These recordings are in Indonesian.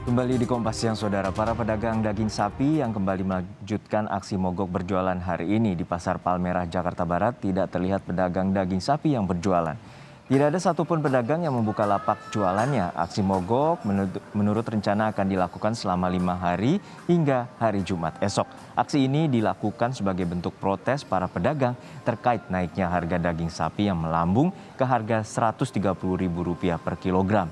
Kembali di Kompas Siang, Saudara. Para pedagang daging sapi yang kembali melanjutkan aksi mogok berjualan hari ini di Pasar Palmerah, Jakarta Barat tidak terlihat pedagang daging sapi yang berjualan. Tidak ada satupun pedagang yang membuka lapak jualannya. Aksi mogok menurut rencana akan dilakukan selama 5 hari hingga hari Jumat esok. Aksi ini dilakukan sebagai bentuk protes para pedagang terkait naiknya harga daging sapi yang melambung ke harga Rp130.000 per kilogram.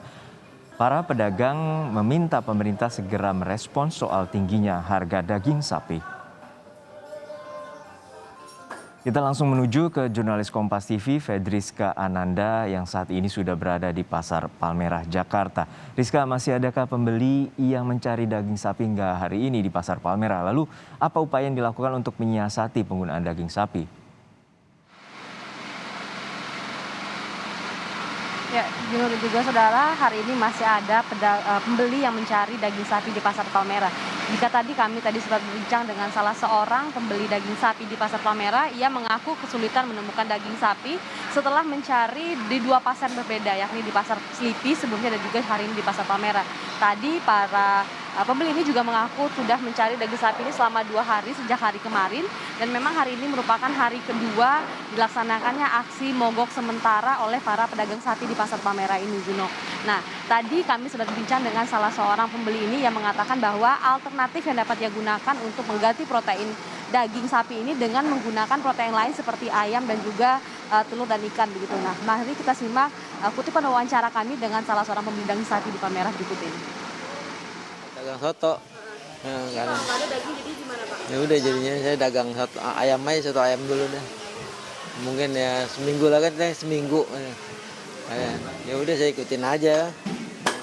Para pedagang meminta pemerintah segera merespons soal tingginya harga daging sapi. Kita langsung menuju ke jurnalis Kompas TV, Fedriska Ananda, yang saat ini sudah berada di Pasar Palmerah, Jakarta. Rizka, masih adakah pembeli yang mencari daging sapi hingga hari ini di Pasar Palmerah? Lalu, apa upaya yang dilakukan untuk menyiasati penggunaan daging sapi? Ya, Junur juga saudara, hari ini masih ada pembeli yang mencari daging sapi di Pasar Palmerah. Jika tadi sempat berbincang dengan salah seorang pembeli daging sapi di Pasar Palmerah, ia mengaku kesulitan menemukan daging sapi setelah mencari di dua pasar berbeda, yakni di Pasar Selipi sebelumnya dan juga hari ini di Pasar Palmerah. Tadi para pembeli ini juga mengaku sudah mencari daging sapi ini selama 2 hari sejak hari kemarin, dan memang hari ini merupakan hari kedua dilaksanakannya aksi mogok sementara oleh para pedagang sapi di Pasar Palmerah ini, Juno. Nah, tadi kami sudah berbincang dengan salah seorang pembeli ini yang mengatakan bahwa alternatif yang dapat dia gunakan untuk mengganti protein daging sapi ini dengan menggunakan protein lain seperti ayam dan juga telur dan ikan begitu. Nah, mari kita simak kutipan wawancara kami dengan salah seorang pembeli daging sapi di Palmerah berikut ini. Dagang soto. Ya, Kalau nggak ada daging jadi gimana, Pak? ya udah jadinya saya dagang soto ayam aja, soto ayam dulu deh. Mungkin ya seminggu lah kan, seminggu. Ya udah saya ikutin aja.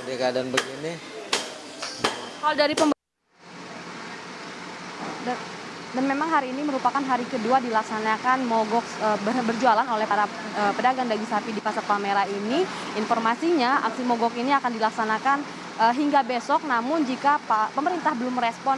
Udah keadaan begini. Kalau dari dan memang hari ini merupakan hari kedua dilaksanakan mogok berjualan oleh para pedagang daging sapi di Pasar Palmerah ini. Informasinya aksi mogok ini akan dilaksanakan hingga besok, namun jika pemerintah belum merespon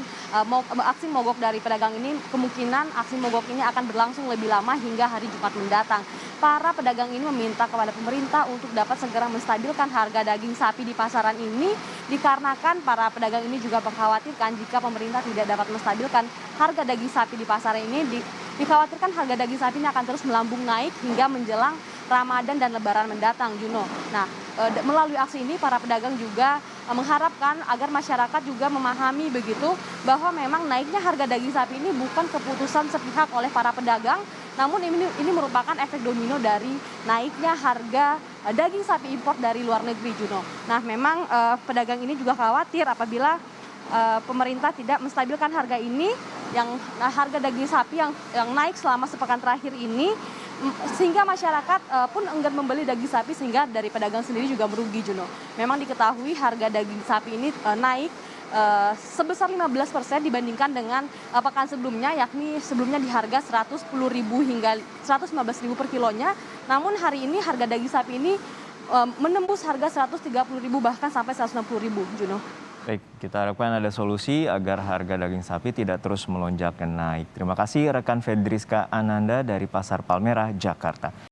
aksi mogok dari pedagang ini, kemungkinan aksi mogok ini akan berlangsung lebih lama hingga hari Jumat mendatang. Para pedagang ini meminta kepada pemerintah untuk dapat segera menstabilkan harga daging sapi di pasaran ini, dikarenakan para pedagang ini juga mengkhawatirkan jika pemerintah tidak dapat menstabilkan harga daging sapi di pasaran ini, dikhawatirkan harga daging sapi ini akan terus melambung naik hingga menjelang Ramadan dan Lebaran mendatang, Juno. Nah, melalui aksi ini para pedagang juga mengharapkan agar masyarakat juga memahami begitu bahwa memang naiknya harga daging sapi ini bukan keputusan sepihak oleh para pedagang, namun ini merupakan efek domino dari naiknya harga daging sapi impor dari luar negeri, Juno. Nah, memang pedagang ini juga khawatir apabila pemerintah tidak menstabilkan harga ini, harga daging sapi yang naik selama sepekan terakhir ini, sehingga masyarakat pun enggan membeli daging sapi, sehingga dari pedagang sendiri juga merugi, Juno. Memang diketahui harga daging sapi ini naik sebesar 15% dibandingkan dengan pekan sebelumnya, yakni sebelumnya di harga Rp110.000 hingga Rp115.000 per kilonya. Namun hari ini harga daging sapi ini menembus harga Rp130.000 bahkan sampai Rp160.000, Juno. Baik, kita harapkan ada solusi agar harga daging sapi tidak terus melonjak dan naik. Terima kasih rekan Fedriska Ananda dari Pasar Palmerah, Jakarta.